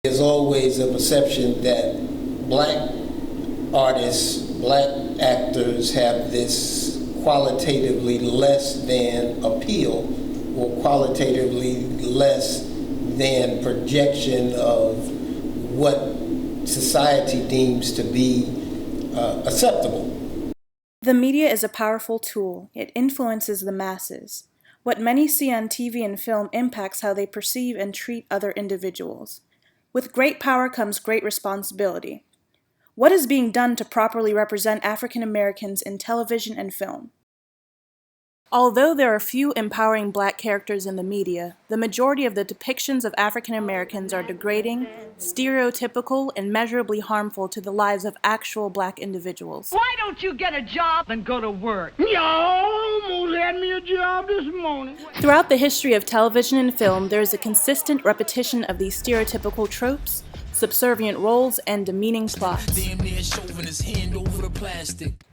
There's always a perception that black artists, black actors have this qualitatively less than appeal or qualitatively less than projection of what society deems to be acceptable. The media is a powerful tool. It influences the masses. What many see on TV and film impacts how they perceive and treat other individuals. With great power comes great responsibility. What is being done to properly represent African Americans in television and film? Although there are few empowering black characters in the media, the majority of the depictions of African Americans are degrading, stereotypical, and measurably harmful to the lives of actual black individuals. Why don't you get a job and go to work? You almost had me a job this morning. Throughout the history of television and film, there is a consistent repetition of these stereotypical tropes, subservient roles, and demeaning plots.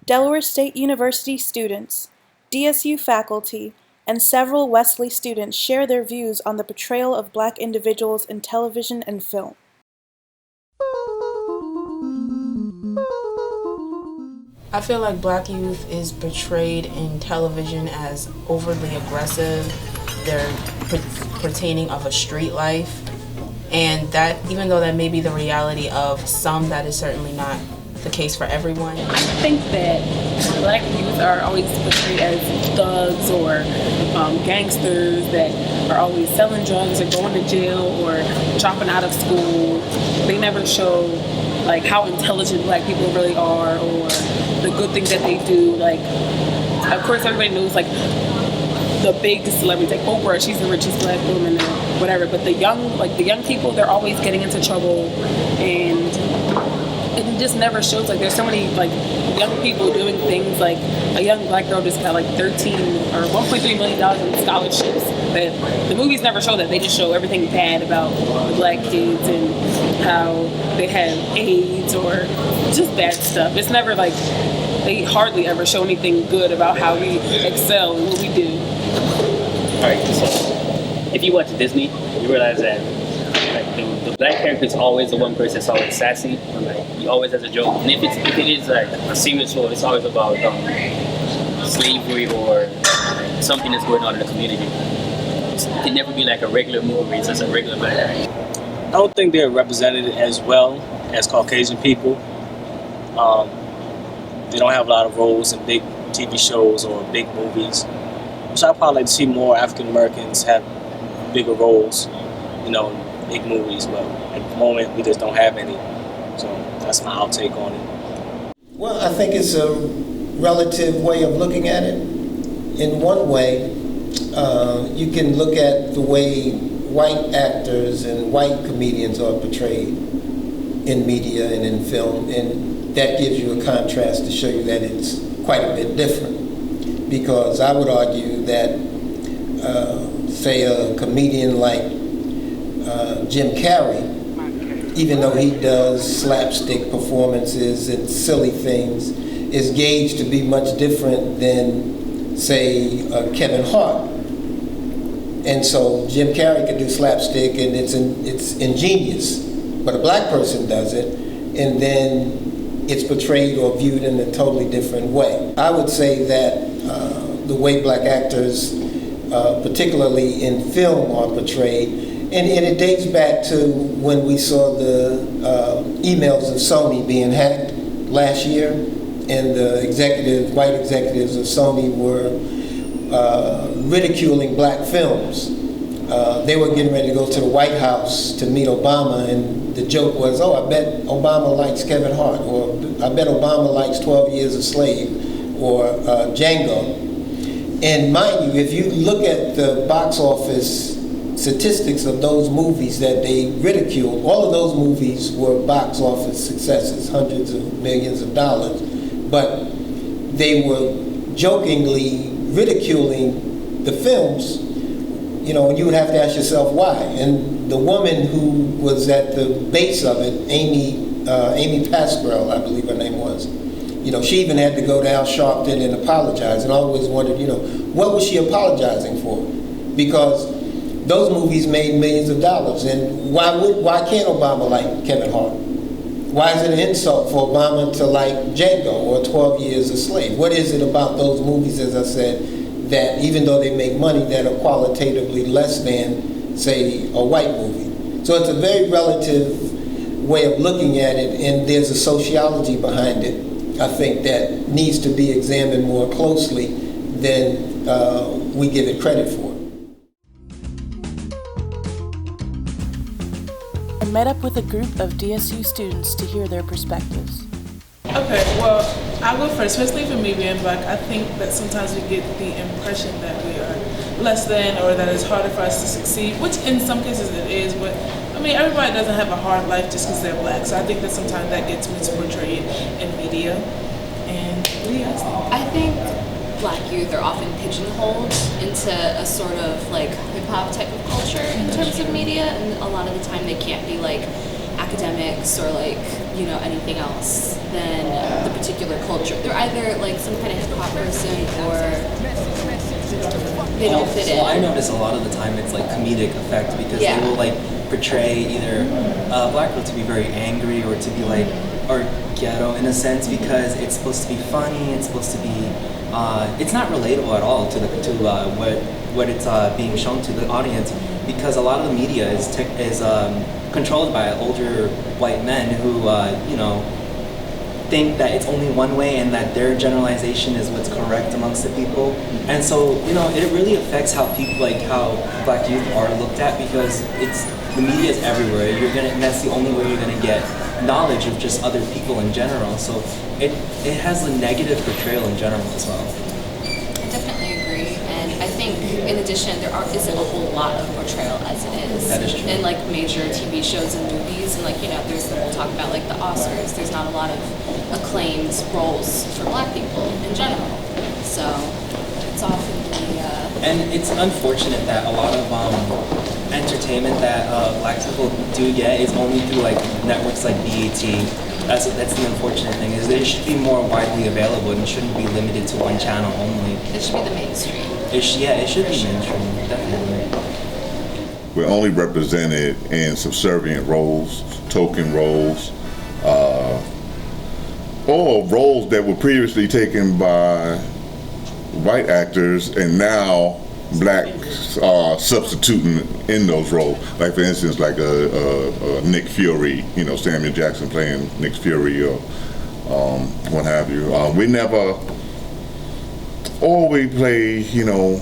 Delaware State University students, DSU faculty, and several Wesley students share their views on the portrayal of black individuals in television and film. I feel like black youth is portrayed in television as overly aggressive. They're pertaining of a street life, and that, even though that may be the reality of some, that is certainly not the case for everyone. I think that black youth are always portrayed as thugs or gangsters that are always selling drugs or going to jail or dropping out of school. They never show like how intelligent black people really are or the good things that they do. Like, of course, everybody knows like the big celebrities, like Oprah, she's the richest black woman or whatever. But the young people, they're always getting into trouble, and it just never shows. Like, there's so many like young people doing things. Like a young black girl just got like $13 or $1.3 million in scholarships. That the movies never show that. They just show everything bad about the black kids and how they have AIDS or just bad stuff. It's never like, they hardly ever show anything good about how we excel in what we do. Alright, so if you watch Disney, you realize that like the black character is always the one person that's always sassy, or like he always has a joke. And if it is like a serious role, it's always about slavery or something that's going on in the community. It can never be like a regular movie where it's just a regular black actor. I don't think they're represented as well as Caucasian people. They don't have a lot of roles in big TV shows or big movies. So I'd probably like to see more African Americans have bigger roles, in big movies. But at the moment, we just don't have any. So that's my outtake on it. Well, I think it's a relative way of looking at it. In one way, you can look at the way white actors and white comedians are portrayed in media and in film, and that gives you a contrast to show you that it's quite a bit different. Because I would argue that, say, a comedian like Jim Carrey, even though he does slapstick performances and silly things, is gauged to be much different than, say, Kevin Hart. And so Jim Carrey could do slapstick and it's ingenious, but a black person does it, and then it's portrayed or viewed in a totally different way. I would say that the way black actors, particularly in film, are portrayed, and it dates back to when we saw the emails of Sony being hacked last year, and the white executives of Sony were ridiculing black films. They were getting ready to go to the White House to meet Obama, and the joke was, I bet Obama likes Kevin Hart, or I bet Obama likes 12 Years a Slave, or Django. And mind you, if you look at the box office statistics of those movies that they ridiculed, all of those movies were box office successes, hundreds of millions of dollars, but they were jokingly ridiculing the films, and you would have to ask yourself why. And the woman who was at the base of it, Amy Pascal, I believe her name was, she even had to go to Al Sharpton and apologize, and I always wondered, what was she apologizing for? Because those movies made millions of dollars. And why can't Obama like Kevin Hart? Why is it an insult for Obama to like Django or 12 Years a Slave? What is it about those movies, as I said, that even though they make money, that are qualitatively less than, say, a white movie? So it's a very relative way of looking at it, and there's a sociology behind it, I think, that needs to be examined more closely than we give it credit for. I met up with a group of DSU students to hear their perspectives. Okay, well, I'll go first. Especially for me being black, I think that sometimes we get the impression that we are less than, or that it's harder for us to succeed, which in some cases it is, but I mean, everybody doesn't have a hard life just because they're black, so I think that sometimes that gets misportrayed in media. And what do you guys think? I think black youth are often pigeonholed into a sort of like hip-hop type of culture in terms of media, and a lot of the time they can't be like academics or like, you know, anything else than the particular culture. They're either like some kind of hip-hop person or they don't fit in. Well, I notice a lot of the time it's like comedic effect, because they will like portray either black people to be very angry or to be like, or ghetto in a sense, because it's supposed to be funny, it's supposed to be, it's not relatable at all to what it's being shown to the audience, because a lot of the media is controlled by older white men who, you know, think that it's only one way and that their generalization is what's correct amongst the people. And so, you know, it really affects how people, like how black youth are looked at, because the media is everywhere. That's the only way you're gonna get knowledge of just other people in general. So it has a negative portrayal in general as well. I definitely agree, and I think in addition there isn't a whole lot of portrayal as it is. That is true. In like major TV shows and movies, and like, you know, we'll talk about like the Oscars. There's not a lot of acclaimed roles for black people in general. So it's often and it's unfortunate that a lot of entertainment that black people do get is only through like networks like BET. That's the unfortunate thing, is that it should be more widely available and it shouldn't be limited to one channel only. It should be the mainstream. It should be mainstream, definitely. We're only represented in subservient roles, token roles, or roles that were previously taken by white actors, and now blacks are substituting in those roles. Like for instance, like Nick Fury, you know, Samuel Jackson playing Nick Fury, or what have you. We never always play, you know,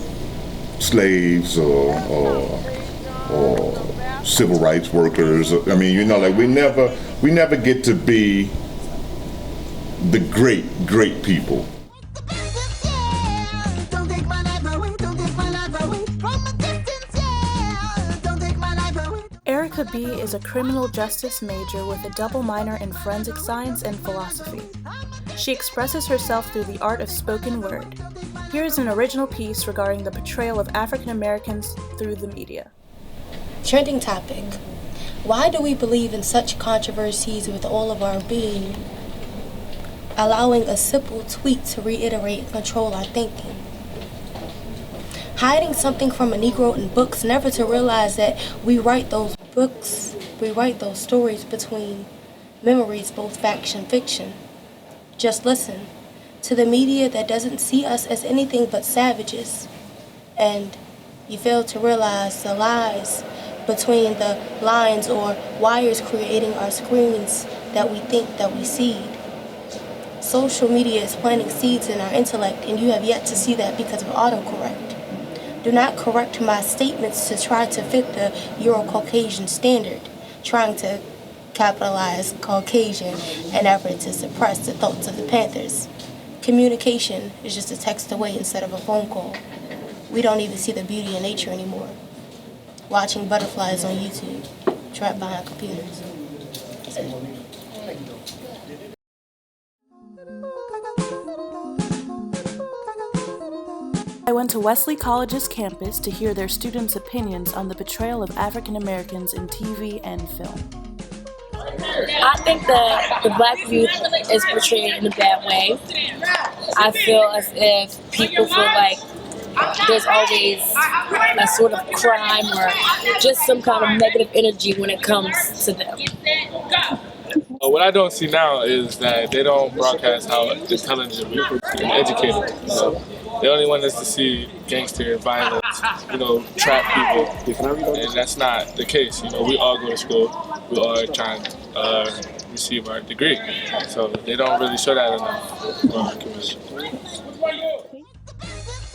slaves or civil rights workers. I mean, you know, like we never get to be the great people. Erica B. is a criminal justice major with a double minor in forensic science and philosophy. She expresses herself through the art of spoken word. Here is an original piece regarding the portrayal of African Americans through the media. Trending topic. Why do we believe in such controversies with all of our being? Allowing a simple tweet to reiterate and control our thinking. Hiding something from a Negro in books, never to realize that we write those books, we write those stories between memories, both fact and fiction. Just listen to the media that doesn't see us as anything but savages, and you fail to realize the lies between the lines or wires creating our screens that we think that we seed. Social media is planting seeds in our intellect, and you have yet to see that because of autocorrect. Do not correct my statements to try to fit the Euro-Caucasian standard, trying to capitalize Caucasian in effort to suppress the thoughts of the Panthers. Communication is just a text away instead of a phone call. We don't even see the beauty in nature anymore. Watching butterflies on YouTube, trapped behind computers. I went to Wesley College's campus to hear their students' opinions on the portrayal of African Americans in TV and film. I think that the black youth is portrayed in a bad way. I feel as if people feel like there's always a sort of crime or just some kind of negative energy when it comes to them. What I don't see now is that they don't broadcast how intelligent and educated. They only want us to see gangster violence, trap people, and that's not the case. We all go to school, we all trying to receive our degree, so they don't really show that enough for our community.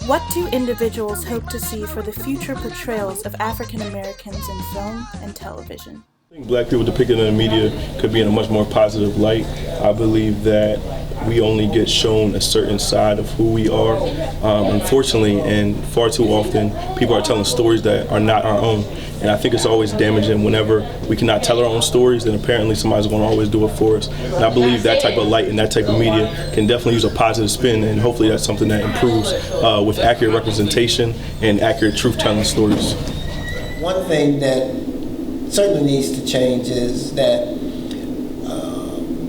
What do individuals hope to see for the future portrayals of African Americans in film and television? I think Black people depicted in the media could be in a much more positive light. I believe that we only get shown a certain side of who we are. Unfortunately, and far too often, people are telling stories that are not our own. And I think it's always damaging whenever we cannot tell our own stories, then apparently somebody's going to always do it for us. And I believe that type of light and that type of media can definitely use a positive spin, and hopefully that's something that improves with accurate representation and accurate truth-telling stories. One thing that certainly needs to change is that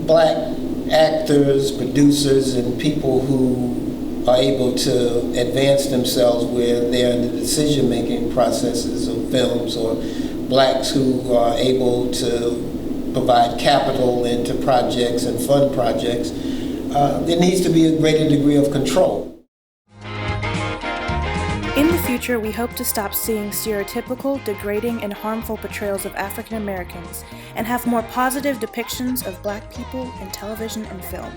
Black actors, producers, and people who are able to advance themselves where they're in the decision-making processes of films, or Blacks who are able to provide capital into projects and fund projects, there needs to be a greater degree of control. In the future, we hope to stop seeing stereotypical, degrading, and harmful portrayals of African Americans and have more positive depictions of Black people in television and film.